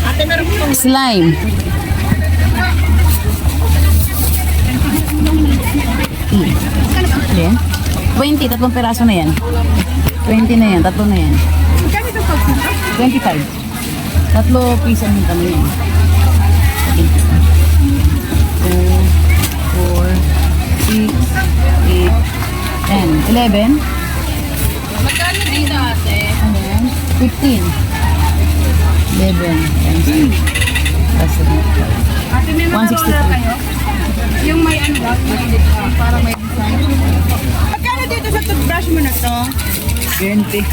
Ate, meron po Slime. Yan. 20, tatlong peraso na yan. 20 na yan, tatlo na yan. 25. Tatlo piso ng kami yan. 2, 4, 6, 8, 10, 11. Magkano dito, ate? 15. 11. Plus Ate, may makarona kayo? Yung may ano ba? Para may design. Magkano dito sa toothbrush mo na to? 20.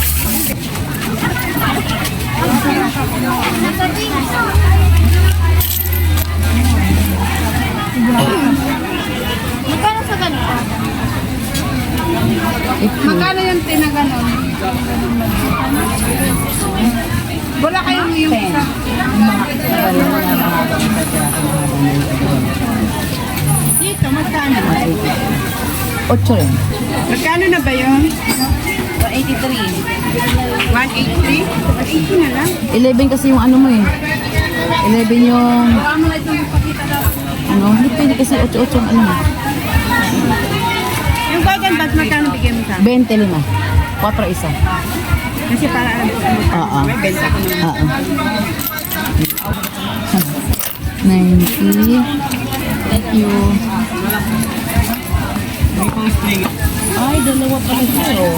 Magkano sa ganito? 15. Magkano yung tinaganon? Wala kayong yung isa. Dito, magkano? 8 rin. Magkano na ba yun? 183. 183? 180 na lang. 11 kasi yung ano mo eh. 11 yung Baka mo na itong ipakita daw. ano, hindi pwede kasi 8 yung ano mo. Yung golden bat, magkano bigyan mo sa akin? 25. 4 isa. Kasi para alam ko kung Oo. may benta ko naman. Oo. 90. Thank you. Ay, dalawa pala siya oh.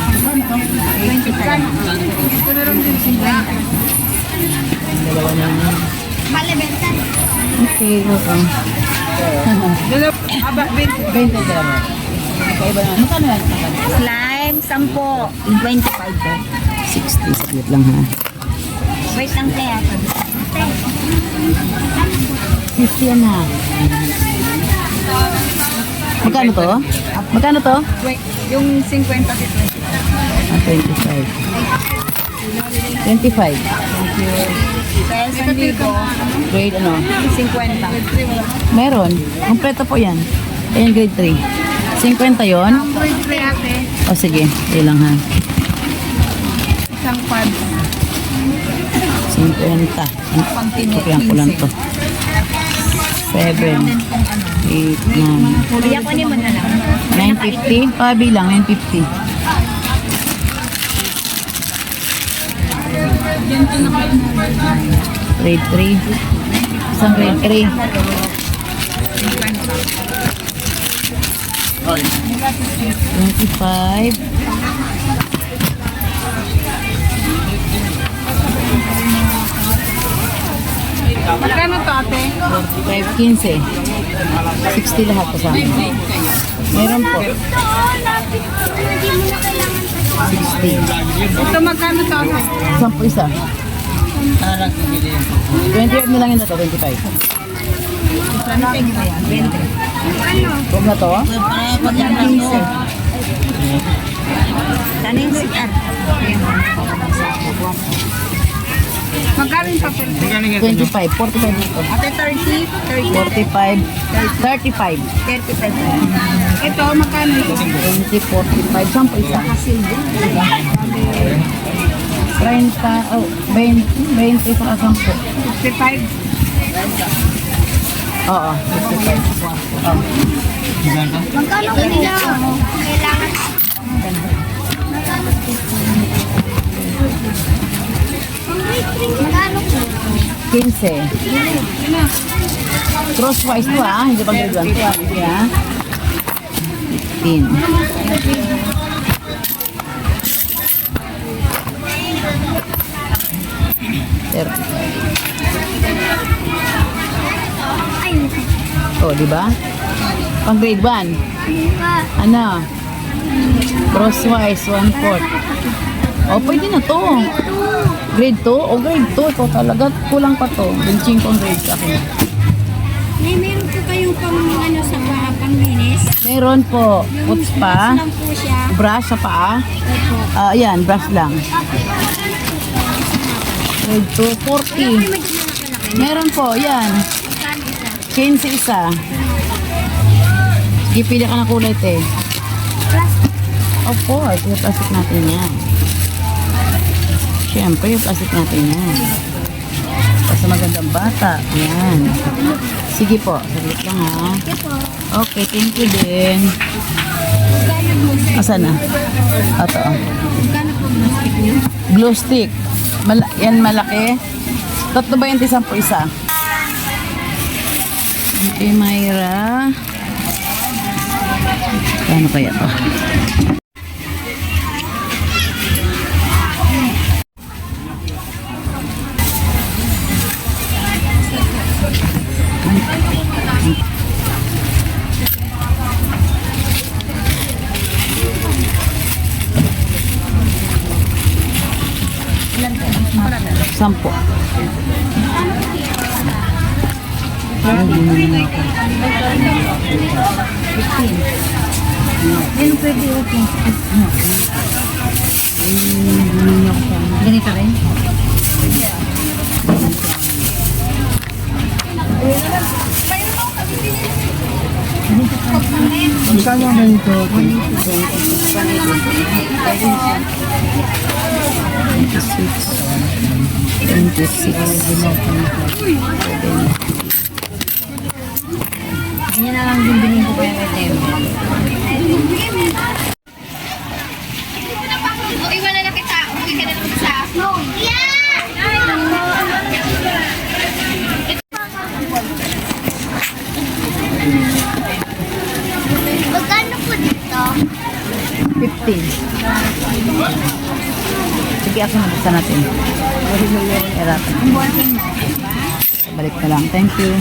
25. Ito na rin din sila. Dalawa na yun. Malibenta. Okay, okay. Dalawa. Aba, 20. 20 dalawa. Kaiba na. Magkano yan? Slime, 10. 25 po. 60. Saglit lang ha. Wait lang kaya. 50 yan ha. Magkano to? Magkano to? Wait, yung 50 dito. 25. 25. Dahil sa libo, Grade ano? 50. Meron. Kompleto po yan. Ayan, grade 3. 50 yon. Ang grade 3 ate, O sige, ilang ha. isang pad. 50. Kopyan ko lang to. 7, 8, 9, Kuya, kunin mo na lang. 950. Pabilang, 950. Grade 3. Isang grade 3. 25. Magkano to ate? 45, 15. 60 lahat kasama. Meron po. 60. Ito magkano to ate? 10 isa. 28 na lang yun na to, 25. Huwag na to? Kanin si Kat. Magkano yung papel? 25, 45 dito. Ate 30, 30, 45, 35. 35. Ito, magkano ito? 20, 45, 10 isa. 30, oh, 20 sa 10. 55. Oo, 55. Oh. Magkano kanila? Kailangan. Magkano po? 15. Crosswise to ah, hindi pang grade 1 to ah. Hindi ah. 15. Oh, di ba? Pang grade 1. Ano? Crosswise, 1/4. Oh, pwede na to. Grade 2? O grade 2. Ito talaga. Kulang pa to. Benching pang grade sa akin. May meron po kayong pang ano sa paa, pang linis? Meron po. Puts pa. Lang po siya. Brush sa paa. Opo. Ayan, brush lang. Grade 2, 40. Meron po, yan. Saan isa? 15 isa. Sige, pili ka ng kulay, te. Of course, yung plastic natin yan. Siyempre, yung plastic natin yan. Plastic Magandang bata. Yan. Sige po. Saglit lang ha. Ito po. Okay, thank you din. Asan na? Ito. Magkano po ang stick niyo? Glue stick. Yan malaki. 3.20 po isa. Okay, Myra. Ano kaya to? Sampo. Ano pwede okay? Ganito rin? Magkano ang ganito? 26. Ganyan na lang din bilhin ko kaya kay Teo. Uy, wala na kita. Uy, ka na naman sa... Magkano po dito? 15. Sige, ako nabuksan natin. Eratan. Balik na lang. Thank you.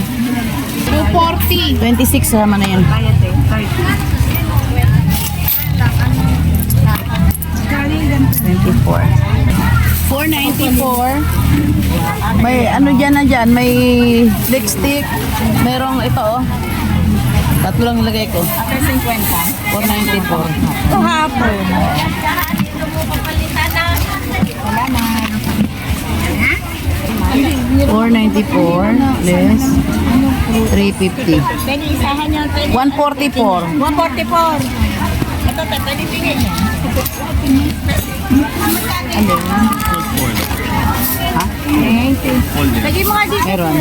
240. 26 sama na yan. 24. 494. May ano dyan na dyan. May lipstick. Merong ito oh. Tatlo lang nilagay ko. 50. 494. Ito hapon. $494 less 350. Pwede isahan niyo. 144. 144. Ito, pwede tingin niya. Ano? Ha? Lagay mo nga dito. Meron.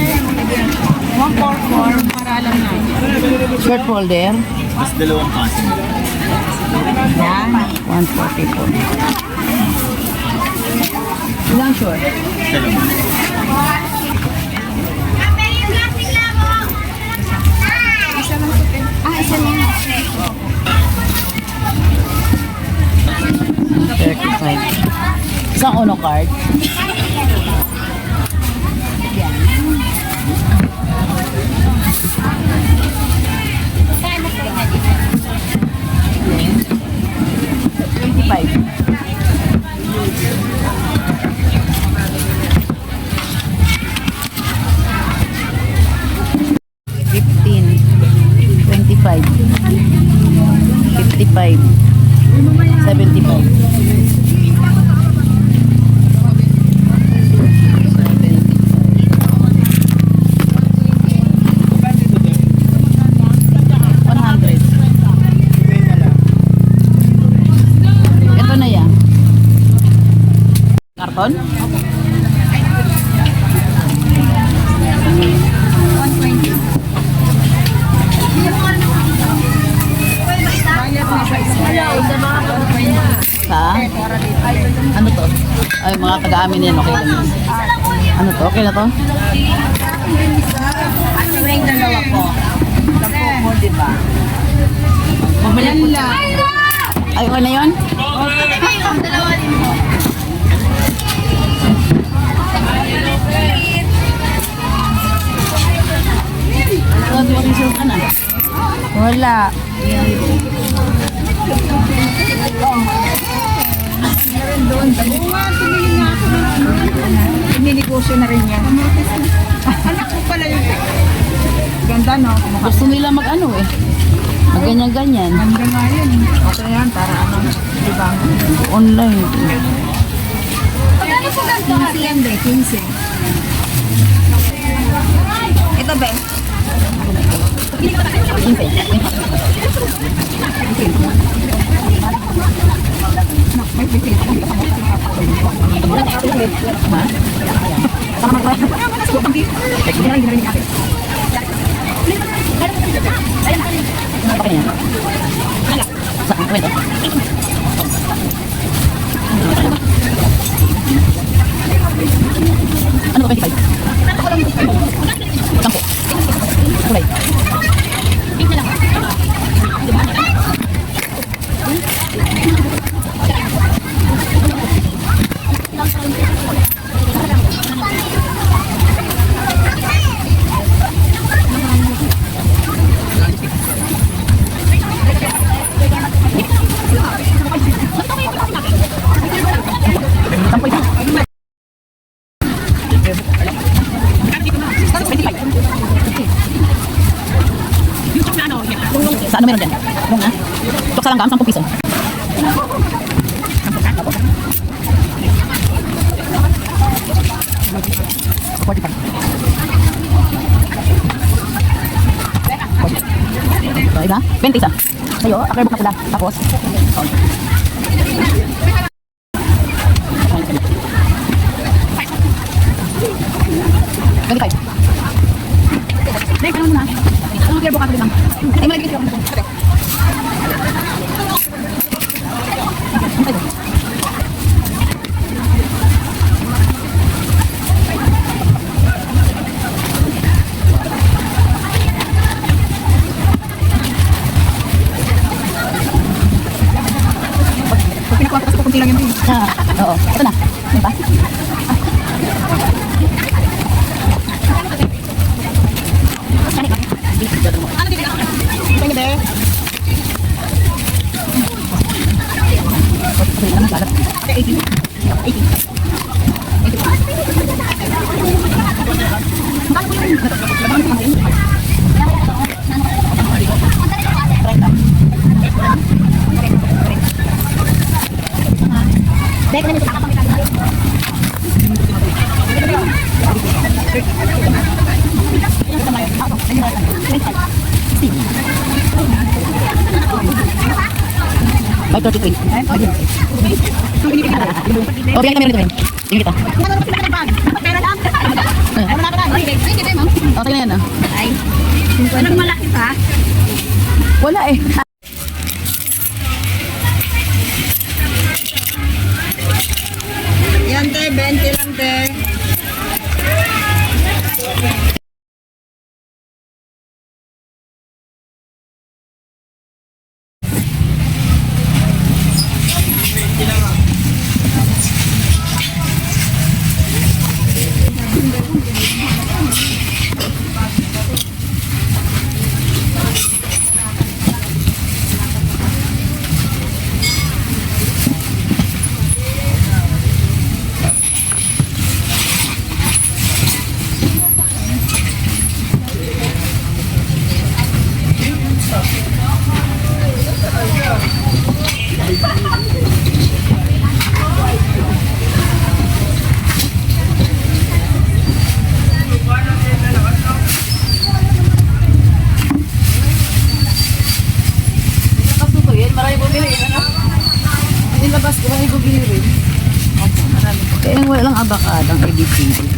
144 para alam na. Shirt folder. Mas dalawang kaso. Yan. 144. Ilang short? Isa lang. 35. Isang Uno card. Karton? Sa? Ano to? Ay, mga taga-amin yan. Okay lang yan. Ano to? Okay na to? Ano na yung dalawa ko? Tapo mo, di ba? Yan lang. Ay, okay na yun? Wala. Meron doon. Oo nga, tumingin nga ako. Ninegosyo na rin yan. Anak ko pala yun. Ganda, no? Gusto nila mag-ano eh. Mag-ganyan-ganyan. Ganda nga yun. Okay yan, para ano. Di ba? Online. Magkano po ganito? 15 yan, be. 15. Ito, be. Okay. Sama mo ba? Hindi na rin ni ate. Okay na. Saan ko ito? Ano ba 25? Sampo. Kulay. Sampo ito. Sa ano meron dyan? Bunga? Tok sa langgam, 10 piso. So, iba? 20 isa. Sa'yo, akarbok na pula. Tapos, $25. Dek, ano muna? Ano kaya bukas lang? Ay, malagay siya. Pag pinakuha ko kasi kukunti lang yun. Oo. Ito na. Ano pa? By 33. Oh, bigyan kita meron ito. Bigyan kita. Oh, tayo na yan. Ay, walang malaki pa. Wala eh. Yan te, 20 lang te. Kaya walang abakadang editing.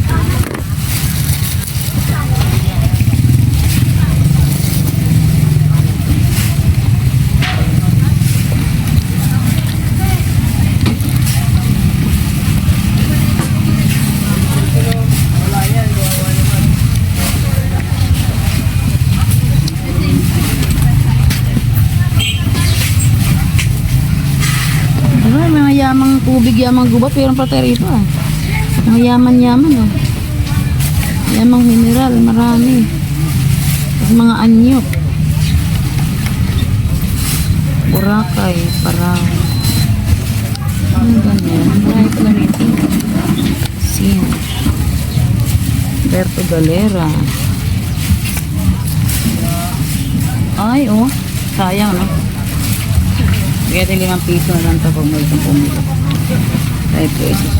Yamang tubig, yamang gubat, pero patay rito ah. Mga yaman-yaman oh. Yamang mineral, marami. Tapos mga anyo. Boracay, Parao. Ano ganyan? Marami pala nito. Sin. Puerto Galera. Ay oh, sayang no. Kaya tayo 5 piso na lang ito pag may itong pumito. 5 pesos.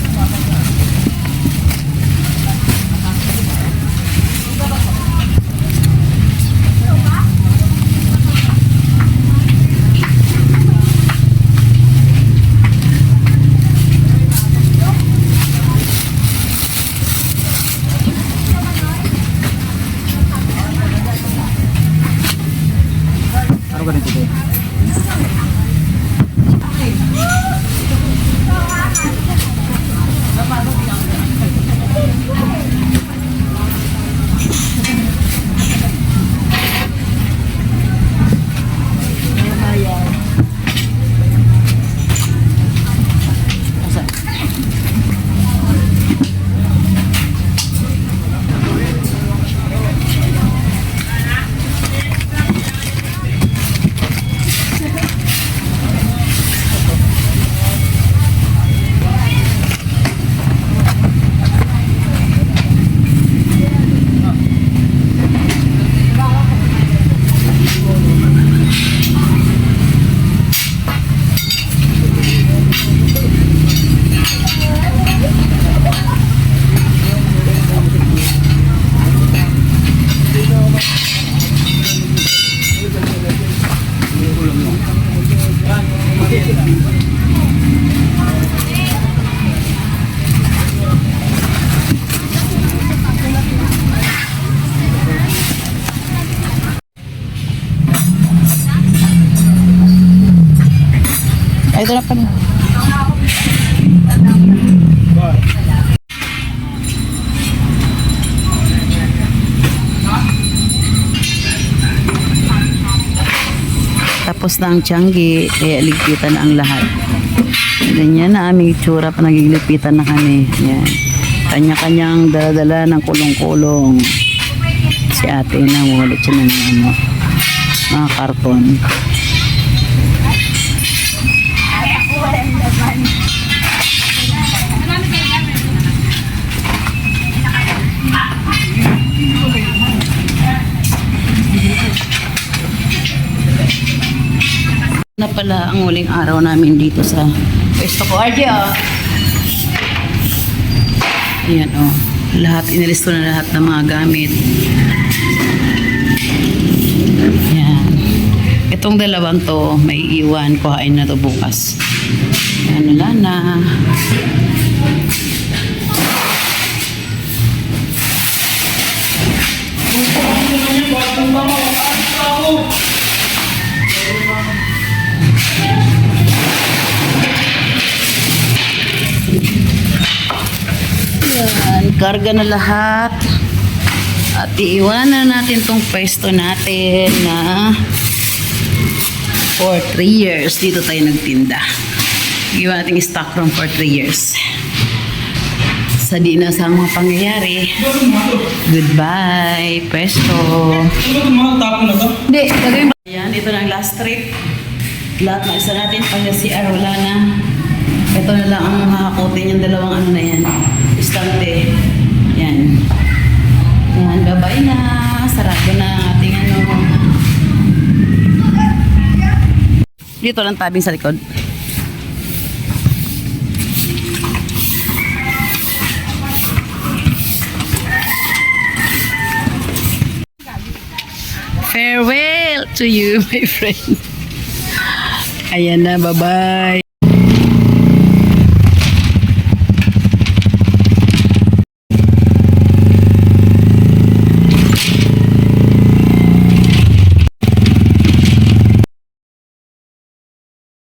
Ito na pala. Tapos na ang Tiangge, kaya ligpitan na ang lahat. Ganyan na aming itsura pa nagiglipitan na kami. Yan. Kanya-kanyang dala-dala ng kulong-kulong. Si ate na wallet siya ng ano, mga karton. Na pala ang huling araw namin dito sa pwesto ko. RJ, oh. Ayan, oh. Lahat, inilisto na lahat ng mga gamit. Ayan. Itong dalawang to, may iwan. Kuhain na to bukas. Ayan, wala na. Yan, karga na lahat. At iiwanan natin tong pwesto natin na for 3 years. Dito tayo nagtinda. Iwan natin yung stock room for 3 years. Sa di na sa mga pangyayari. Goodbye, pwesto. Hindi, gagawin ba? Ayan, ito na ang last trip. Lahat na isa natin pag CR wala na. Ito na lang ang makakutin yung dalawang ano na yan. Istante. Yan. Yan, bye-bye na. Sarado na ang ating ano. Dito lang tabing sa likod. Farewell to you, my friend. Ayan na, bye-bye.